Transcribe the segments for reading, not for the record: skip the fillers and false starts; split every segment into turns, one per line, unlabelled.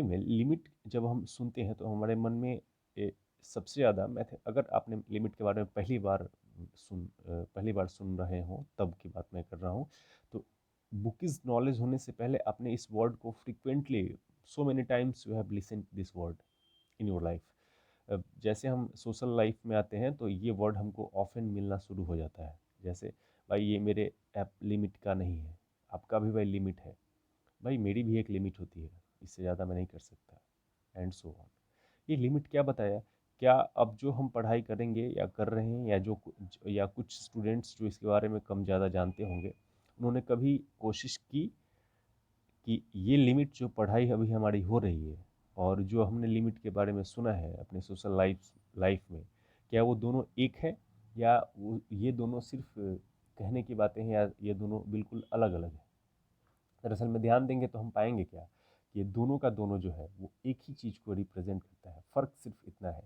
में लिमिट जब हम सुनते हैं तो हमारे मन में सबसे ज़्यादा मैथ अगर आपने लिमिट के बारे में पहली बार सुन रहे हो तब की बात मैं कर रहा हूँ। तो बुकिश नॉलेज होने से पहले आपने इस वर्ड को frequently so many times you have listen this word in your life. जैसे हम सोशल लाइफ में आते हैं तो ये वर्ड हमको ऑफन मिलना शुरू हो जाता है। जैसे भाई ये मेरे ऐप लिमिट का नहीं है, आपका भी भाई लिमिट है, भाई मेरी भी एक लिमिट होती है, इससे ज़्यादा मैं नहीं कर सकता, एंड सो ऑन। ये लिमिट क्या बताया? क्या अब जो हम पढ़ाई करेंगे या कर रहे हैं या कुछ स्टूडेंट्स जो इसके बारे में कम ज़्यादा जानते होंगे, उन्होंने कभी कोशिश की कि ये लिमिट जो पढ़ाई अभी हमारी हो रही है और जो हमने लिमिट के बारे में सुना है अपने सोशल लाइफ में, क्या वो दोनों एक है या ये दोनों सिर्फ कहने की बातें हैं या ये दोनों बिल्कुल अलग अलग है? दरअसल में ध्यान देंगे तो हम पाएंगे क्या कि दोनों का दोनों जो है वो एक ही चीज़ को रिप्रेजेंट करता है। फ़र्क सिर्फ इतना है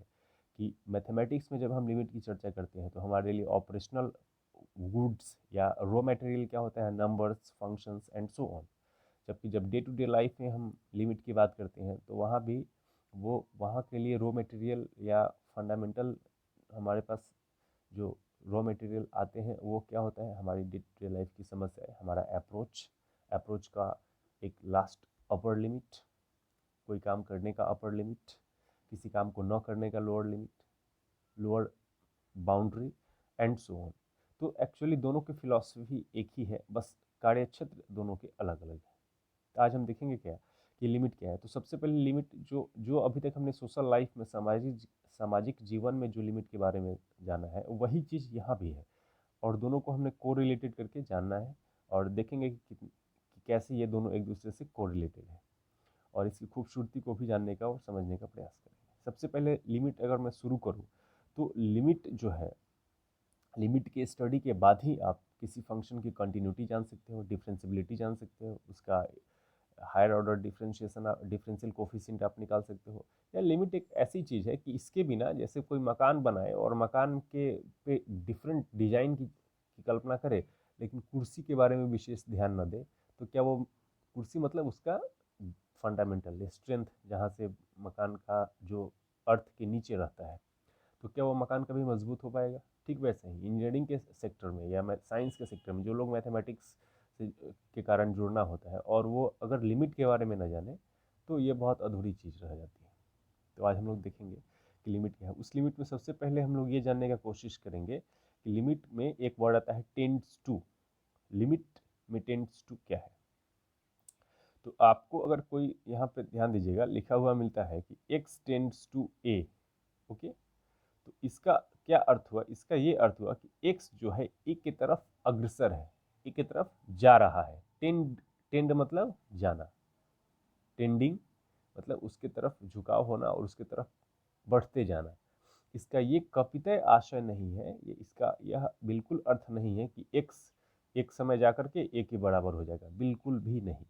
कि मैथमेटिक्स में जब हम लिमिट की चर्चा करते हैं तो हमारे लिए ऑपरेशनल गुड्स या रॉ मटेरियल क्या होता है, numbers, functions and so on. जबकि जब डे टू डे लाइफ में हम लिमिट की बात करते हैं तो वहाँ भी वो वहाँ के लिए रॉ मटेरियल या फंडामेंटल हमारे पास जो रॉ मटेरियल आते हैं वो क्या होता है, हमारी डे टू डे लाइफ की समस्या है, हमारा अप्रोच का एक लास्ट अपर लिमिट, कोई काम करने का अपर लिमिट, किसी काम को न करने का lower limit, lower boundary and so on. तो एक्चुअली दोनों की फिलॉसफी एक ही है, बस कार्यक्षेत्र दोनों के अलग अलग है। तो आज हम देखेंगे क्या कि लिमिट क्या है। तो सबसे पहले लिमिट जो जो अभी तक हमने सोशल लाइफ में सामाजिक जीवन में जो लिमिट के बारे में जाना है वही चीज़ यहाँ भी है, और दोनों को हमने को रिलेटेड करके जानना है और देखेंगे कि कैसे ये दोनों एक दूसरे से को रिलेटेड है और इसकी खूबसूरती को भी जानने का और समझने का प्रयास करेंगे। सबसे पहले लिमिट अगर मैं शुरू करूँ तो लिमिट जो है, लिमिट के स्टडी के बाद ही आप किसी फंक्शन की कंटिन्यूटी जान सकते हो, डिफरेंशियबिलिटी जान सकते हो, उसका हायर ऑर्डर डिफरेंशियल कोफिशिएंट आप निकाल सकते हो। या लिमिट एक ऐसी चीज़ है कि इसके बिना जैसे कोई मकान बनाए और मकान के पे डिफरेंट डिजाइन की कल्पना करे लेकिन कुर्सी के बारे में विशेष ध्यान न दे, तो क्या वो कुर्सी मतलब उसका फंडामेंटल स्ट्रेंथ जहाँ से मकान का जो अर्थ के नीचे रहता है, तो क्या वो मकान कभी मजबूत हो पाएगा? ठीक वैसे ही इंजीनियरिंग के सेक्टर में या साइंस के सेक्टर में जो लोग मैथमेटिक्स से के कारण जुड़ना होता है और वो अगर लिमिट के बारे में न जाने तो ये बहुत अधूरी चीज़ रह जाती है। तो आज हम लोग देखेंगे कि लिमिट क्या है। उस लिमिट में सबसे पहले हम लोग ये जानने का कोशिश करेंगे कि लिमिट में एक वर्ड आता है टेंड्स टू। लिमिट में टेंड्स टू क्या है? तो आपको अगर कोई यहाँ पे ध्यान दीजिएगा लिखा हुआ मिलता है कि x tends to a। Okay, तो इसका क्या अर्थ हुआ? इसका ये अर्थ हुआ कि x जो है ए की तरफ अग्रसर है, ए की तरफ जा रहा है। टेंड मतलब जाना, टेंडिंग मतलब उसके तरफ झुकाव होना और उसके तरफ बढ़ते जाना। इसका ये कपितय आशय नहीं है, ये इसका यह बिल्कुल अर्थ नहीं है कि x एक समय जाकर के a के बराबर हो जाएगा, बिल्कुल भी नहीं।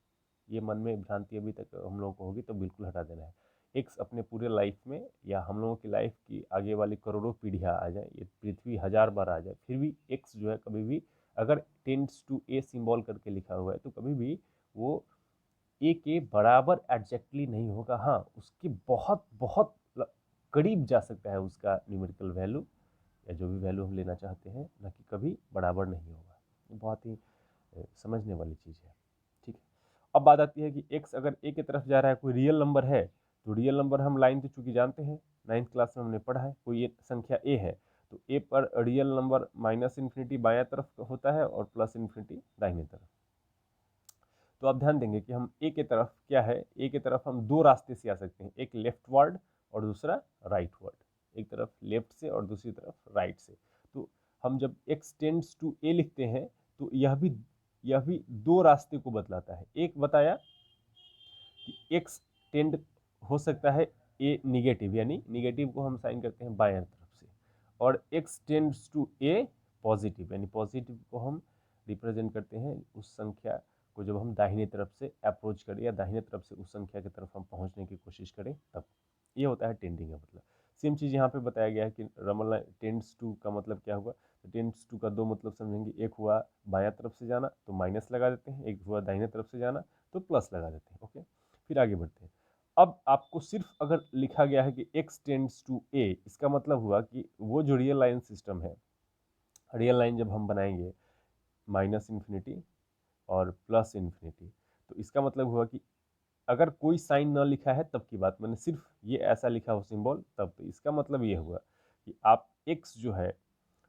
ये मन में भ्रांति अभी तक हम लोगों को होगी तो बिल्कुल हटा देना है। एक्स अपने पूरे लाइफ में या हम लोगों की लाइफ की आगे वाली करोड़ों पीढ़ियाँ आ जाए, ये पृथ्वी 1000 बार आ जाए, फिर भी एक्स जो है कभी भी अगर टेंड्स टू ए सिंबल करके लिखा हुआ है तो कभी भी वो ए के बराबर एग्जैक्टली नहीं होगा। हाँ, उसके बहुत बहुत करीब जा सकता है उसका न्यूमेरिकल वैल्यू या जो भी वैल्यू हम लेना चाहते हैं, ना कि कभी बराबर नहीं होगा। ये बहुत ही समझने वाली चीज़ है। ठीक है, अब बात आती है कि x अगर a की तरफ जा रहा है, कोई रियल नंबर है, तो रियल नंबर हम लाइन तो चूंकि जानते हैं, 9th क्लास में हमने पढ़ा है, कोई एक संख्या a है तो a पर रियल नंबर माइनस इन्फिनिटी बायां तरफ होता है और प्लस इन्फिनिटी दाहिने तरफ। तो आप ध्यान देंगे कि हम a की तरफ क्या है, a की तरफ हम दो रास्ते से आ सकते हैं, एक लेफ्ट वर्ड और दूसरा राइट वर्ड। एक तरफ लेफ्ट से और दूसरी तरफ राइट से। तो हम जब x टेंड्स टू a लिखते हैं तो यह भी दो रास्ते को बतलाता है। एक बताया कि x टेंड हो सकता है a निगेटिव, यानी निगेटिव को हम साइन करते हैं बाएं तरफ से, और x tends to a positive, यानी पॉजिटिव को हम रिप्रेजेंट करते हैं उस संख्या को जब हम दाहिने तरफ से अप्रोच करें या दाहिने तरफ से उस संख्या की तरफ हम पहुंचने की कोशिश करें, तब ये होता है टेंडिंग का मतलब। सेम चीज़ यहाँ पे बताया गया है कि रमन लाइन टेंड्स टू का मतलब क्या हुआ। तो टेंड्स टू का दो मतलब समझेंगे, एक हुआ बायां तरफ से जाना तो माइनस लगा देते हैं, एक हुआ दाहिने तरफ से जाना तो प्लस लगा देते हैं। ओके, फिर आगे बढ़ते हैं। अब आपको सिर्फ अगर लिखा गया है कि x टेंड्स टू a, इसका मतलब हुआ कि वो जो रियल लाइन सिस्टम है, रियल लाइन जब हम बनाएंगे माइनस इन्फिनिटी और प्लस इन्फिनिटी, तो इसका मतलब हुआ कि अगर कोई साइन न लिखा है तब की बात, मैंने सिर्फ ये ऐसा लिखा हो सिंबल तब, तो इसका मतलब ये हुआ कि आप x जो है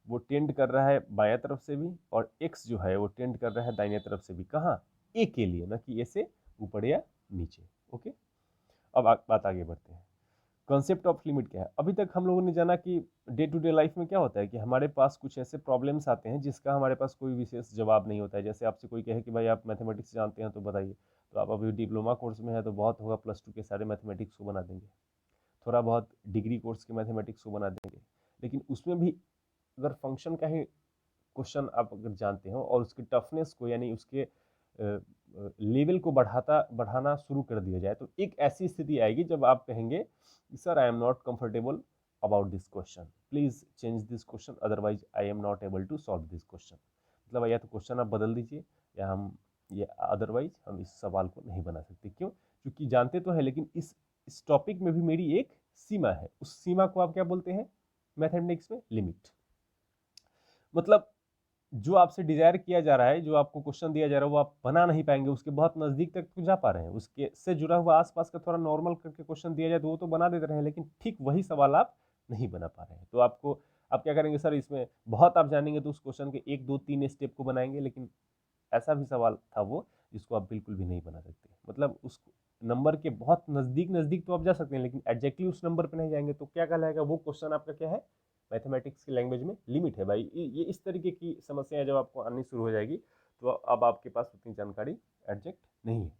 वो टेंड कर रहा है बाएं तरफ से भी, और x जो है वो टेंड कर रहा है दाहिने तरफ से भी। कहाँ? a के लिए, ना कि a से ऊपर या नीचे। ओके, अब बात आगे बढ़ते हैं। कॉन्सेप्ट ऑफ लिमिट क्या है? अभी तक हम लोगों ने जाना कि डे टू डे लाइफ में क्या होता है कि हमारे पास कुछ ऐसे प्रॉब्लम्स आते हैं जिसका हमारे पास कोई विशेष जवाब नहीं होता है। जैसे आपसे कोई कहे कि भाई आप मैथमेटिक्स जानते हैं तो बताइए, तो आप अभी डिप्लोमा कोर्स में है तो बहुत होगा, +2 के सारे मैथमेटिक्स को बना देंगे, थोड़ा बहुत डिग्री कोर्स के मैथमेटिक्स को बना देंगे। लेकिन उसमें भी अगर फंक्शन का ही क्वेश्चन आप अगर जानते हो और उसकी टफनेस को, यानी उसके लेवल को बढ़ाना शुरू कर दिया जाए, तो एक ऐसी स्थिति आएगी जब आप कहेंगे sir I am not comfortable about this question, please change this question, otherwise I am not able to solve this question. मतलब या तो क्वेश्चन आप बदल दीजिए, या हम ये अदरवाइज हम इस सवाल को नहीं बना सकते। क्यों? क्योंकि जानते तो है, लेकिन इस टॉपिक में भी मेरी एक सीमा है। उस सीमा को आप क्या बोलते हैं मैथमेटिक्स में? लिमिट। मतलब जो आपसे डिजायर किया जा रहा है, जो आपको क्वेश्चन दिया जा रहा है, वो आप बना नहीं पाएंगे, उसके बहुत नजदीक तक तो जा पा रहे हैं, उसके से जुड़ा हुआ आसपास का थोड़ा नॉर्मल करके क्वेश्चन दिया जाए तो वो तो बना देते रहे हैं, लेकिन ठीक वही सवाल आप नहीं बना पा रहे हैं। तो आपको आप क्या करेंगे सर, इसमें बहुत आप जानेंगे तो उस क्वेश्चन के 1 2 3 स्टेप को बनाएंगे, लेकिन ऐसा भी सवाल था वो जिसको आप बिल्कुल भी नहीं बना सकते। मतलब उस नंबर के बहुत नजदीक नजदीक तो आप जा सकते हैं, लेकिन एग्जैक्टली उस नंबर पे नहीं जाएंगे, तो क्या कहलाएगा वो क्वेश्चन आपका? क्या है? मैथमेटिक्स की लैंग्वेज में लिमिट है भाई। ये इस तरीके की समस्याएं जब आपको आनी शुरू हो जाएगी, तो अब आपके पास उतनी जानकारी एडजेक्ट नहीं है।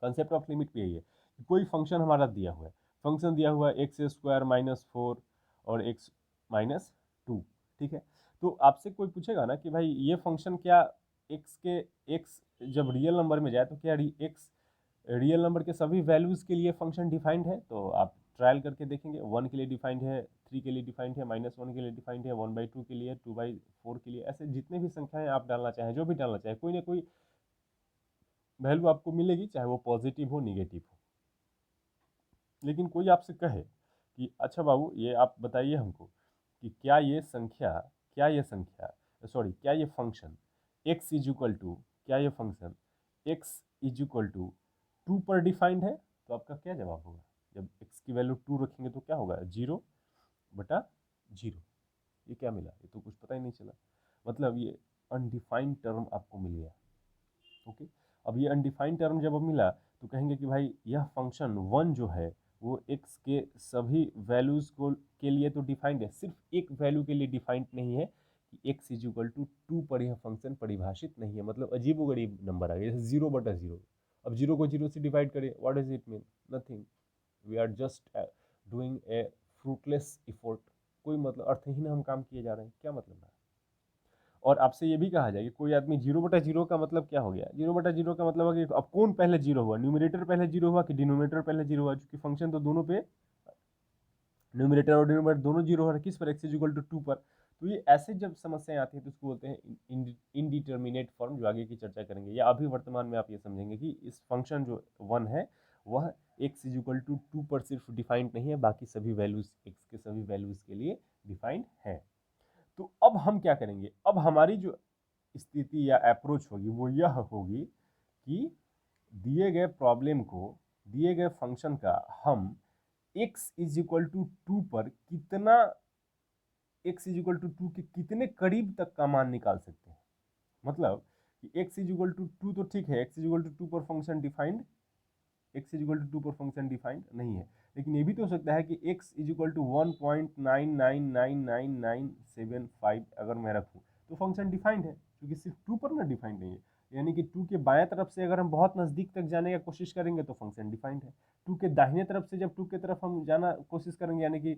कंसेप्ट ऑफ लिमिट भी यही है कि कोई फंक्शन हमारा दिया हुआ है, फंक्शन दिया हुआ है x² -4 और x-2, ठीक है। तो आपसे कोई पूछेगा ना कि भाई ये फंक्शन क्या x जब रियल नंबर में जाए तो क्या x रियल नंबर के सभी वैल्यूज के लिए फंक्शन डिफाइंड है? तो आप ट्रायल करके देखेंगे, 1 के लिए डिफाइंड है, 3 के लिए डिफाइंड है, -1 के लिए डिफाइंड है, 1/2 के लिए, 2/4 के लिए, ऐसे जितने भी संख्याएं आप डालना चाहें, जो भी डालना चाहें, कोई ना कोई वैल्यू आपको मिलेगी, चाहे वो पॉजिटिव हो निगेटिव हो। लेकिन कोई आपसे कहे कि अच्छा बाबू ये आप बताइए हमको कि क्या ये संख्या सॉरी क्या ये function x is equal to, क्या ये function x is equal to 2 पर डिफाइंड है? तो आपका क्या जवाब होगा? जब x की वैल्यू 2 रखेंगे तो क्या होगा? 0/0। ये क्या मिला? ये तो कुछ पता ही नहीं चला। मतलब ये अनडिफाइंड टर्म आपको मिल गया। ओके, अब ये अनडिफाइंड टर्म जब मिला तो कहेंगे कि भाई यह फंक्शन 1 जो है वो x के सभी वैल्यूज को के लिए तो डिफाइंड है, सिर्फ एक वैल्यू के लिए डिफाइंड नहीं है कि x इज इक्वल टू 2 पर यह फंक्शन परिभाषित नहीं है। मतलब अजीबोगरीब नंबर आ गया, जैसे 0/0। अब 0 को 0 से डिवाइड करिए, what does it mean? Nothing. We are just doing a fruitless effort. कोई मतलब अर्थहीन हम काम किए जा रहे हैं, क्या मतलब है? और आपसे ये भी कहा जाए कि कोई आदमी 0/0 का मतलब क्या हो गया? 0/0 का मतलब है कि अब कौन पहले जीरो हुआ, न्यूमिनेटर पहले जीरो हुआ कि डिनोमिनेटर पहले जीरो हुआ? क्योंकि फंक्शन तो दोनों पे, न्यूमिनेटर और डिनोमिनेटर दोनों जीरो हो रहा है, किस पर? x इक्वल टू 2 पर। तो ये ऐसे जब समस्याएं आती है तो उसको बोलते हैं इनडिटर्मिनेट फॉर्म, जो आगे की चर्चा करेंगे, या अभी वर्तमान में आप ये समझेंगे कि इस फंक्शन जो 1 है वह x इक्वल टू 2 पर सिर्फ डिफाइंड नहीं है, बाकी सभी वैल्यूज x के सभी वैल्यूज के लिए डिफाइंड है। तो अब हम क्या करेंगे? अब हमारी जो स्थिति या अप्रोच होगी वो यह होगी कि दिए गए प्रॉब्लम को, दिए गए फंक्शन का हम x इज इक्वल टू 2 पर x इज इक्वल टू 2 के कितने करीब तक का मान निकाल सकते हैं। मतलब कि x इज इक्वल टू 2 तो ठीक है, x इज इक्वल टू 2 पर function defined, x is equal to 2 पर फंक्शन डिफाइंड नहीं है, लेकिन ये भी तो हो सकता है कि x इज इक्वल टू 1.99999975 अगर मैं रखूँ तो फंक्शन डिफाइंड है, क्योंकि सिर्फ 2 पर ना डिफाइंड नहीं है। यानी कि 2 के बाएं तरफ से अगर हम बहुत नज़दीक तक जाने की कोशिश करेंगे तो फंक्शन डिफाइंड है। 2 के दाहिने तरफ से जब 2 की तरफ हम जाना कोशिश करेंगे, यानी कि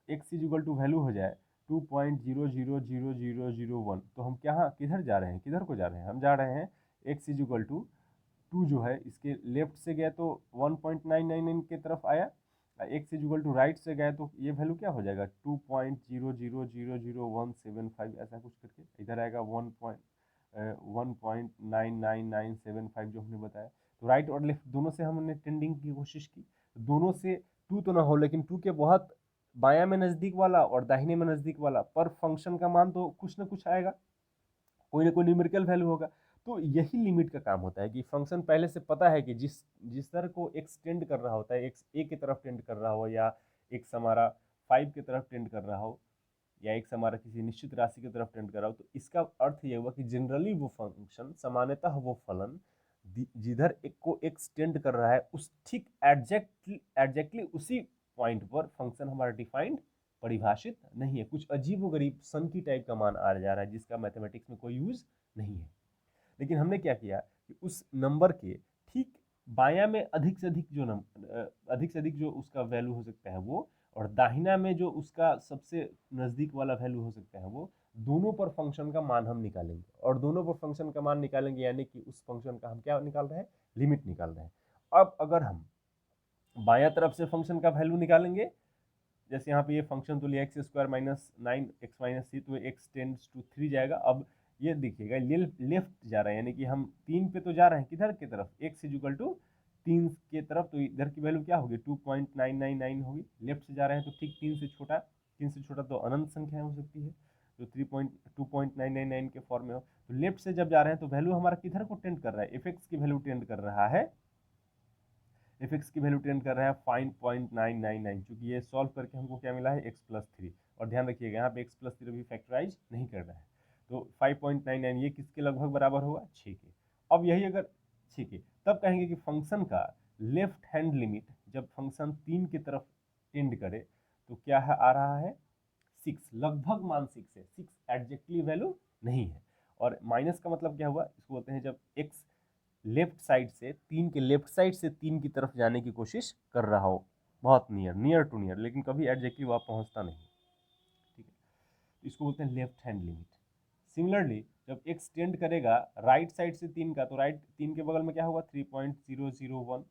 x is equal to value हो जाए 2.000001, तो हम क्या किधर जा रहे हैं, किधर को जा रहे हैं? हम जा रहे हैं x इज इक्वल टू 2 जो है इसके लेफ्ट से गया तो 1.999 की तरफ आया, x is equal to right से गए तो ये वैल्यू क्या हो जाएगा? 2.00000175, ऐसा कुछ करके इधर आएगा 1.999975 जो हमने बताया। तो राइट और लेफ्ट दोनों से हमने टेंडिंग की कोशिश की, दोनों से 2 तो ना हो, लेकिन 2 के बहुत बायां में नज़दीक वाला और दाहिने में नज़दीक वाला, पर फंक्शन का मान तो कुछ ना कुछ आएगा, कोई ना कोई न्यूमेरिकल वैल्यू होगा। तो यही लिमिट का काम होता है कि फंक्शन पहले से पता है कि जिस तरह को एक्स टेंड कर रहा होता है, एक्स ए की तरफ टेंड कर रहा हो, या एक्स हमारा 5 की तरफ टेंड कर रहा हो, या एक्स हमारा किसी निश्चित राशि की तरफ टेंड कर रहा हो, तो इसका अर्थ ये हुआ कि जनरली वो फंक्शन, सामान्यतः वो फलन जिधर एक को एक्स टेंड कर रहा है उस ठीक एग्जैक्टली उसी पॉइंट पर फंक्शन हमारा डिफाइंड परिभाषित नहीं है, कुछ अजीब गरीब सनकी टाइप का मान आ जा रहा है जिसका मैथमेटिक्स में कोई यूज नहीं है। लेकिन हमने क्या किया कि उस नंबर के ठीक बायां में अधिक से अधिक जो उसका वैल्यू हो सकता है वो, और दाहिना में जो उसका सबसे नजदीक वाला वैल्यू हो सकता है वो, दोनों पर फंक्शन का मान हम निकालेंगे, और दोनों पर फंक्शन का मान निकालेंगे यानी कि उस फंक्शन का हम क्या निकाल रहे हैं, लिमिट निकाल रहे हैं। अब अगर हम बायां तरफ से फंक्शन का वैल्यू निकालेंगे, जैसे यहाँ पे ये फंक्शन तो लिया एक्स स्क्वायर माइनस 9x-c, तो एक्स टेंड्स टू 3 जाएगा। अब ये देखिएगा लेफ्ट जा रहा है, यानी कि हम 3 पे तो जा रहे हैं, किधर की तरफ, एक्स इक्वल टू 3 के तरफ, तो इधर की वैल्यू क्या होगी, 2.999 होगी। लेफ्ट से जा रहे हैं तो ठीक 3 से छोटा, 3 से छोटा तो अनंत संख्या हो सकती है, तो 2.999 के फॉर्म में हो। तो लेफ्ट से जब जा रहे हैं तो वैल्यू हमारा किधर को टेंड कर रहा है, एफ एक्स की वैल्यू टेंड कर रहा है, एफ एक्स की वैल्यू टेंड कर रहा है 5.999, चूंकि ये सॉल्व करके हमको क्या मिला है, x+3। और ध्यान रखिएगा यहाँ पे x+3 अभी फैक्टराइज नहीं कर रहा है, तो 5.99 ये किसके लगभग बराबर होगा, 6 के। अब यही अगर 6 के, तब कहेंगे कि फंक्शन का लेफ्ट हैंड लिमिट जब फंक्शन 3 की तरफ टेंड करे तो क्या है, आ रहा है 6, लगभग मान 6 है, 6 एग्जैक्टली वैल्यू नहीं है। और माइनस का मतलब क्या हुआ, इसको बोलते हैं जब x लेफ्ट साइड से 3 के लेफ्ट साइड से 3 की तरफ जाने की कोशिश कर रहा हो, बहुत नियर टू नियर, लेकिन कभी एग्जैक्टली वहाँ पहुँचता नहीं, ठीक है, तो इसको बोलते हैं लेफ्ट हैंड लिमिट। सिमिलरली जब एक्स टेंड करेगा राइट साइड से 3 का, तो राइट 3 के बगल में क्या होगा, 3.001,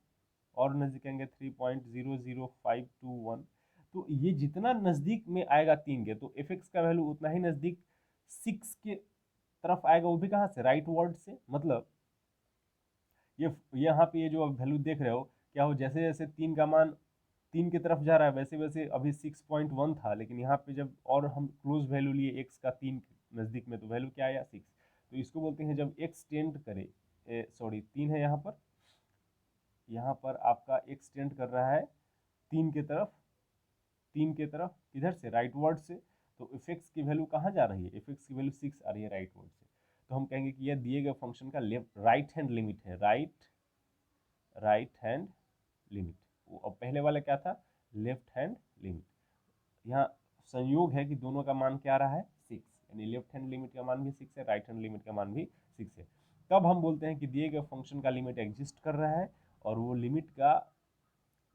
और नजदीकेंगे 3.00521, तो ये जितना नजदीक में आएगा 3 के, तो एफ एक्स का वैल्यू उतना ही नजदीक 6 के तरफ आएगा, वो भी कहाँ से, राइट वर्ड से। मतलब ये यहाँ पे ये जो वैल्यू देख रहे हो, क्या हो, जैसे जैसे 3 का मान 3 की तरफ जा रहा है वैसे वैसे अभी 6.1 था, लेकिन यहाँ पे जब और हम क्लोज वैल्यू लिए एक्स का 3 नज़दीक में, तो वैल्यू क्या आया, 6। तो इसको बोलते हैं जब एक्स टेंड करे, सॉरी 3 है यहाँ पर आपका एक्स टेंड कर रहा है 3 की तरफ, 3 की तरफ किधर से, राइट वर्ड से, तो एफ एक्स की वैल्यू कहाँ जा रही है, एफ एक्स की वैल्यू 6 आ रही है राइट वर्ड से। तो हम कहेंगे कि यह दिए गए फंक्शन का राइट हैंड लिमिट है, राइट हैंड लिमिट। अब पहले वाला क्या था, लेफ्ट हैंड लिमिट। यहाँ संयोग है कि दोनों का मान क्या आ रहा है, 6, यानी लेफ्ट हैंड लिमिट का मान भी 6 है, राइट हैंड लिमिट का मान भी 6 है। तब हम बोलते हैं कि दिए गए फंक्शन का लिमिट एग्जिस्ट कर रहा है, और वो लिमिट का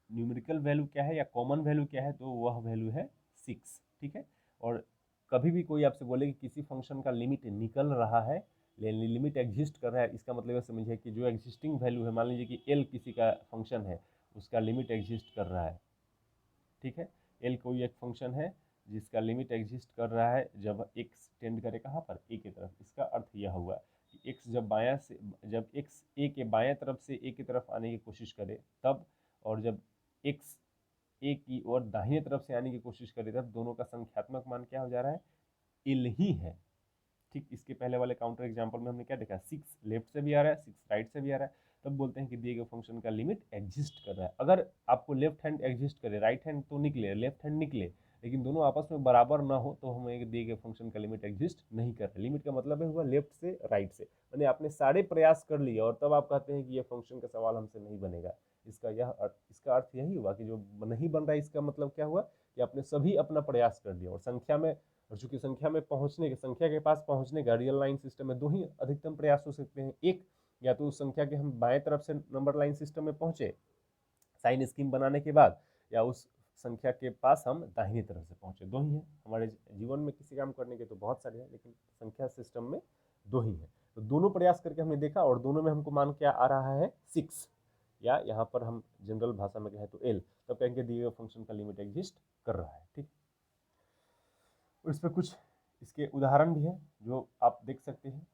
न्यूमेरिकल वैल्यू क्या है या कॉमन वैल्यू क्या है, तो वह वैल्यू है 6, ठीक है। और कभी भी कोई आपसे बोले कि किसी फंक्शन का लिमिट निकल रहा है, लिमिट एग्जिस्ट कर रहा है, इसका मतलब समझिए कि जो एग्जिस्टिंग वैल्यू है, मान लीजिए कि एल किसी का फंक्शन है, उसका लिमिट एग्जिस्ट कर रहा है, ठीक है। एल कोई एक फंक्शन है जिसका लिमिट एग्जिस्ट कर रहा है जब एक्स टेंड करे कहाँ पर, ए की तरफ। इसका अर्थ यह हुआ कि एक्स जब एक्स ए के बायां तरफ से ए की तरफ आने की कोशिश करे तब, और जब एक्स ए की ओर दाहिने तरफ से आने की कोशिश करे तब, दोनों का संख्यात्मक मान क्या हो जा रहा है, एल ही है। ठीक इसके पहले वाले काउंटर एग्जाम्पल में हमने क्या देखा, 6 लेफ्ट से भी आ रहा है, 6 राइट से भी आ रहा है, तब बोलते हैं कि दिए गए फंक्शन का लिमिट एग्जिस्ट कर रहा है। अगर आपको लेफ्ट हैंड एग्जिस्ट करे, राइट हैंड तो निकले, लेफ्ट हैंड निकले, लेकिन दोनों आपस में बराबर ना हो, तो हमें दिए गए फंक्शन का लिमिट एग्जिस्ट नहीं कर रहा। लिमिट का मतलब है हुआ लेफ्ट से राइट से, यानी आपने सारे प्रयास कर लिए और तब आप कहते हैं कि यह फंक्शन का सवाल हमसे नहीं बनेगा। इसका अर्थ यही हुआ कि जो नहीं बन रहा है, इसका मतलब क्या हुआ कि आपने सभी अपना प्रयास कर लिया, और चूंकि संख्या के पास पहुंचने का रियल लाइन सिस्टम में दो ही अधिकतम प्रयास हो सकते हैं, एक या तो उस संख्या के हम बाएं तरफ से नंबर लाइन सिस्टम में पहुंचे साइन स्कीम बनाने के बाद, या उस संख्या के पास हम दाहिनी तरफ से पहुंचे, दो ही है। हमारे जीवन में किसी काम करने के तो बहुत सारे हैं, लेकिन संख्या सिस्टम में दो ही है। तो दोनों प्रयास करके हमने देखा, और दोनों में हमको मान क्या आ रहा है, 6, या यहाँ पर हम जनरल भाषा में कहें तो एल, तब कहेंगे दिए गए फंक्शन का लिमिट एग्जिस्ट कर रहा है, ठीक। और इस पर कुछ इसके उदाहरण भी हैं जो आप देख सकते हैं।